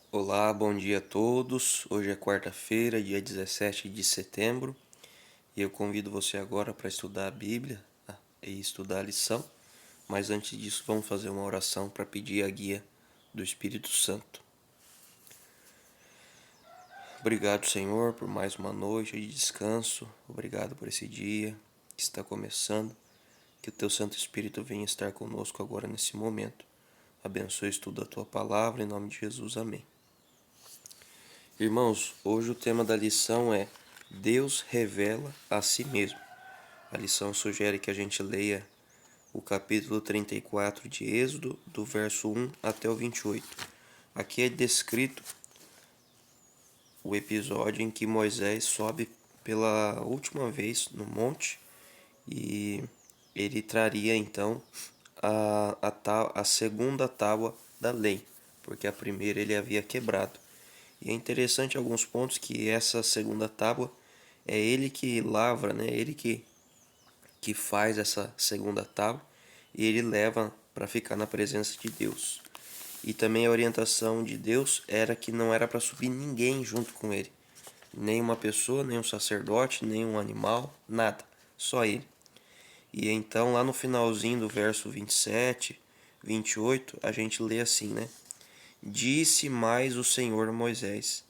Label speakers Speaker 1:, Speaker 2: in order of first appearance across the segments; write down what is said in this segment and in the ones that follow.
Speaker 1: Olá, bom dia a todos. Hoje é quarta-feira, dia 17 de setembro, e eu convido você agora para estudar a Bíblia e estudar a lição. Mas antes disso, vamos fazer uma oração para pedir a guia do Espírito Santo. Obrigado, Senhor, por mais uma noite de descanso. Obrigado por esse dia que está começando. Que o Teu Santo Espírito venha estar conosco agora nesse momento. Abençoe o estudo da Tua palavra, em nome de Jesus. Amém. Irmãos, hoje o tema da lição é Deus revela a si mesmo. A lição sugere que a gente leia o capítulo 34 de Êxodo, do verso 1 até o 28. Aqui é descrito o episódio em que Moisés sobe pela última vez no monte e ele traria então a segunda tábua da lei, porque a primeira ele havia quebrado. E é interessante alguns pontos que essa segunda tábua é ele que lavra, né? Ele que faz essa segunda tábua e ele leva para ficar na presença de Deus. E também a orientação de Deus era que não era para subir ninguém junto com ele. Nem uma pessoa, nem um sacerdote, nem um animal, nada. Só ele. E então lá no finalzinho do verso 27, 28, a gente lê assim, né? Disse mais o Senhor a Moisés: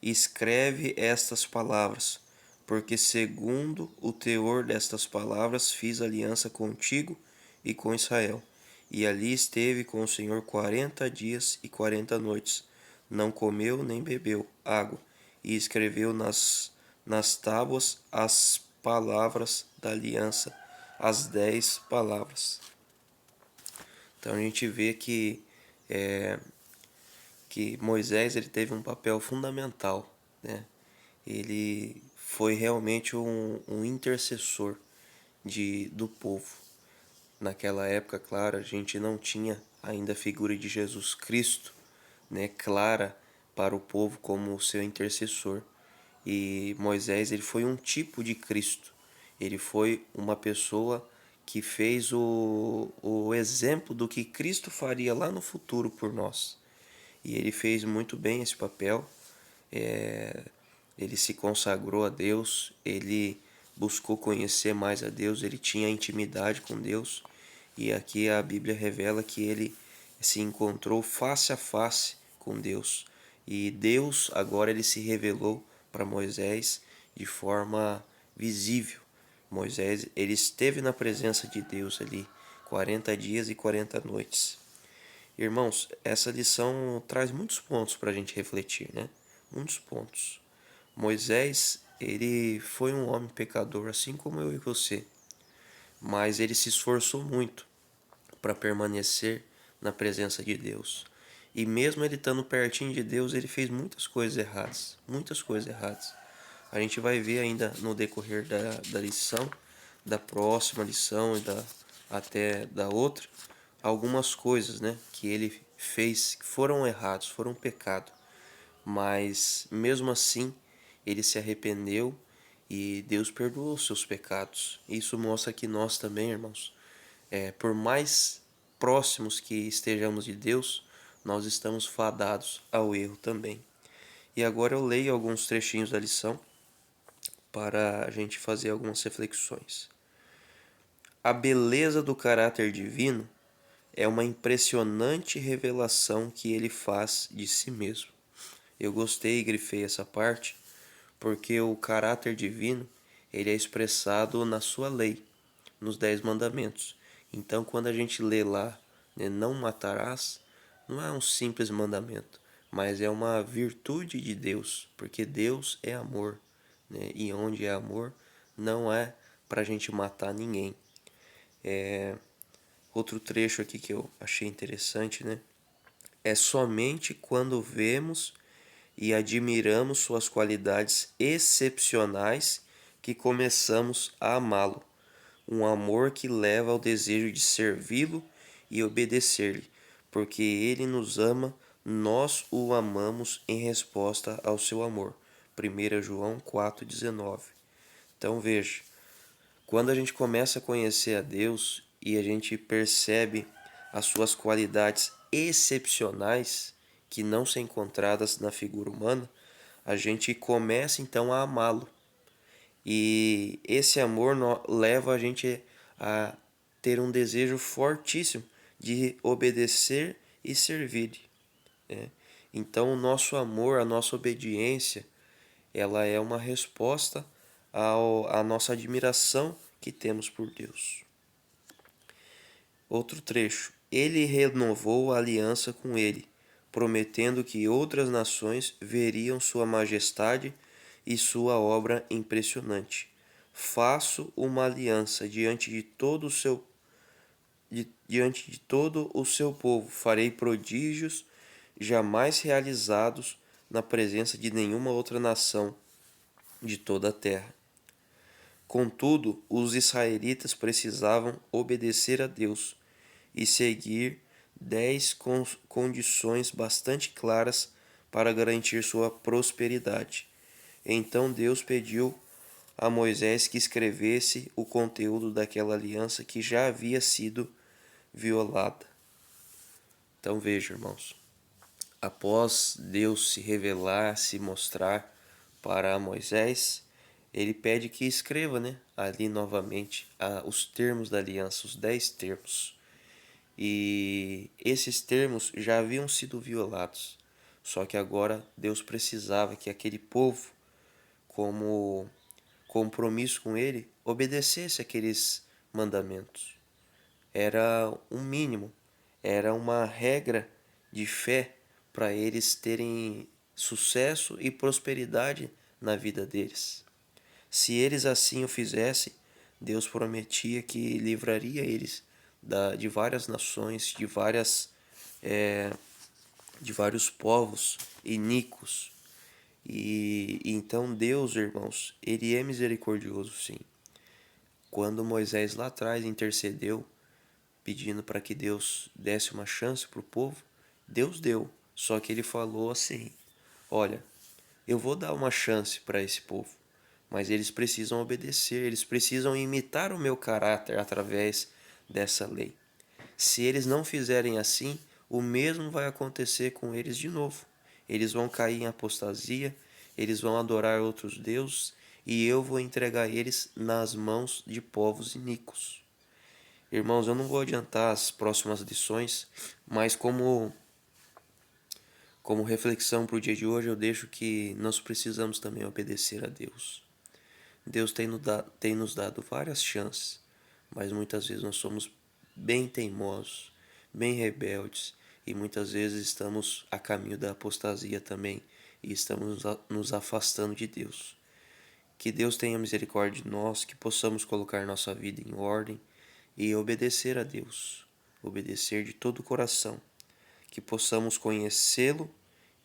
Speaker 1: Escreve estas palavras, porque segundo o teor destas palavras fiz aliança contigo e com Israel. E ali esteve com o Senhor 40 dias e 40 noites. Não comeu nem bebeu água. E escreveu nas tábuas as palavras da aliança, as 10 palavras. Então a gente vê que Moisés ele teve um papel fundamental, né? Ele foi realmente um intercessor do povo. Naquela época, claro, a gente não tinha ainda a figura de Jesus Cristo, né, clara para o povo como o seu intercessor. E Moisés ele foi um tipo de Cristo. Ele foi uma pessoa que fez o exemplo do que Cristo faria lá no futuro por nós. E ele fez muito bem esse papel. Ele se consagrou a Deus, ele buscou conhecer mais a Deus, ele tinha intimidade com Deus. E aqui a Bíblia revela que ele se encontrou face a face com Deus. E Deus agora ele se revelou para Moisés de forma visível. Moisés ele esteve na presença de Deus ali 40 dias e 40 noites. Irmãos, essa lição traz muitos pontos para a gente refletir, né? Muitos pontos. Moisés, ele foi um homem pecador, assim como eu e você, mas ele se esforçou muito para permanecer na presença de Deus. E mesmo ele estando pertinho de Deus, ele fez muitas coisas erradas, muitas coisas erradas. A gente vai ver ainda no decorrer da lição, da próxima lição e até da outra, algumas coisas, né, que ele fez que foram errados, foram pecado. Mas mesmo assim, ele se arrependeu e Deus perdoou os seus pecados. Isso mostra que nós também, irmãos, por mais próximos que estejamos de Deus, nós estamos fadados ao erro também. E agora eu leio alguns trechinhos da lição para a gente fazer algumas reflexões. A beleza do caráter divino é uma impressionante revelação que ele faz de si mesmo. Eu gostei e grifei essa parte porque o caráter divino ele é expressado na sua lei, nos 10 mandamentos. Então, quando a gente lê lá, né, não matarás, não é um simples mandamento, mas é uma virtude de Deus, porque Deus é amor, né? E onde é amor, não é para a gente matar ninguém. Outro trecho aqui que eu achei interessante, né? É somente quando vemos e admiramos suas qualidades excepcionais que começamos a amá-lo. Um amor que leva ao desejo de servi-lo e obedecer-lhe, porque ele nos ama, nós o amamos em resposta ao seu amor. 1 João 4,19. Então veja, quando a gente começa a conhecer a Deus e a gente percebe as suas qualidades excepcionais que não são encontradas na figura humana, a gente começa então a amá-lo. E esse amor leva a gente a ter um desejo fortíssimo de obedecer e servir, né? Então, o nosso amor, a nossa obediência, ela é uma resposta à nossa admiração que temos por Deus. Outro trecho. Ele renovou a aliança com ele, prometendo que outras nações veriam sua majestade e sua obra impressionante. Faço uma aliança diante de todo o seu povo. Farei prodígios jamais realizados na presença de nenhuma outra nação de toda a terra. Contudo, os israelitas precisavam obedecer a Deus e seguir 10 condições bastante claras para garantir sua prosperidade. Então Deus pediu a Moisés que escrevesse o conteúdo daquela aliança que já havia sido violada. Então veja, irmãos, após Deus se revelar, se mostrar para Moisés, ele pede que escreva, né, ali novamente os termos da aliança, os 10 termos. E esses termos já haviam sido violados. Só que agora Deus precisava que aquele povo, como compromisso com ele, obedecesse aqueles mandamentos. Era um mínimo, era uma regra de fé para eles terem sucesso e prosperidade na vida deles. Se eles assim o fizessem, Deus prometia que livraria eles de várias nações, de vários povos iníquos. E então Deus, irmãos, ele é misericordioso, sim. Quando Moisés lá atrás intercedeu, pedindo para que Deus desse uma chance para o povo, Deus deu. Só que ele falou assim: olha, eu vou dar uma chance para esse povo, mas eles precisam obedecer, eles precisam imitar o meu caráter através dessa lei. Se eles não fizerem assim, o mesmo vai acontecer com eles de novo. Eles vão cair em apostasia, eles vão adorar outros deuses, e eu vou entregar eles nas mãos de povos iníquos. Irmãos, eu não vou adiantar as próximas lições, mas como reflexão para o dia de hoje, eu deixo que nós precisamos também obedecer a Deus. Deus tem nos dado várias chances, mas muitas vezes nós somos bem teimosos, bem rebeldes, e muitas vezes estamos a caminho da apostasia também, e estamos nos afastando de Deus. Que Deus tenha misericórdia de nós, que possamos colocar nossa vida em ordem e obedecer a Deus, obedecer de todo o coração, que possamos conhecê-lo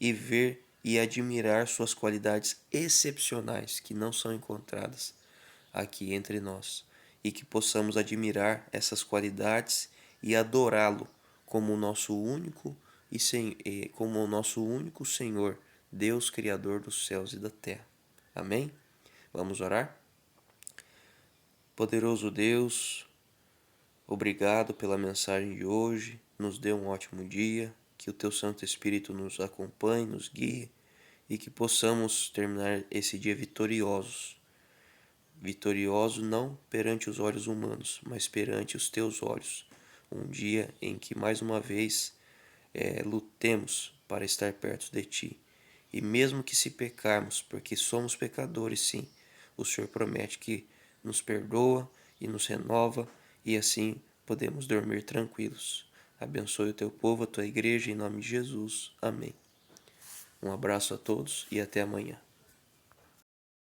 Speaker 1: e ver e admirar suas qualidades excepcionais que não são encontradas aqui entre nós, e que possamos admirar essas qualidades e adorá-lo como o nosso único como o nosso único Senhor, Deus criador dos céus e da terra. Amém? Vamos orar? Poderoso Deus, obrigado pela mensagem de hoje. Nos dê um ótimo dia. Que o Teu Santo Espírito nos acompanhe, nos guie e que possamos terminar esse dia vitoriosos. Vitorioso não perante os olhos humanos, mas perante os Teus olhos. Um dia em que mais uma vez lutemos para estar perto de Ti. E mesmo que se pecarmos, porque somos pecadores sim, o Senhor promete que nos perdoa e nos renova, e assim podemos dormir tranquilos. Abençoe o teu povo, a tua igreja, em nome de Jesus. Amém. Um abraço a todos e até amanhã.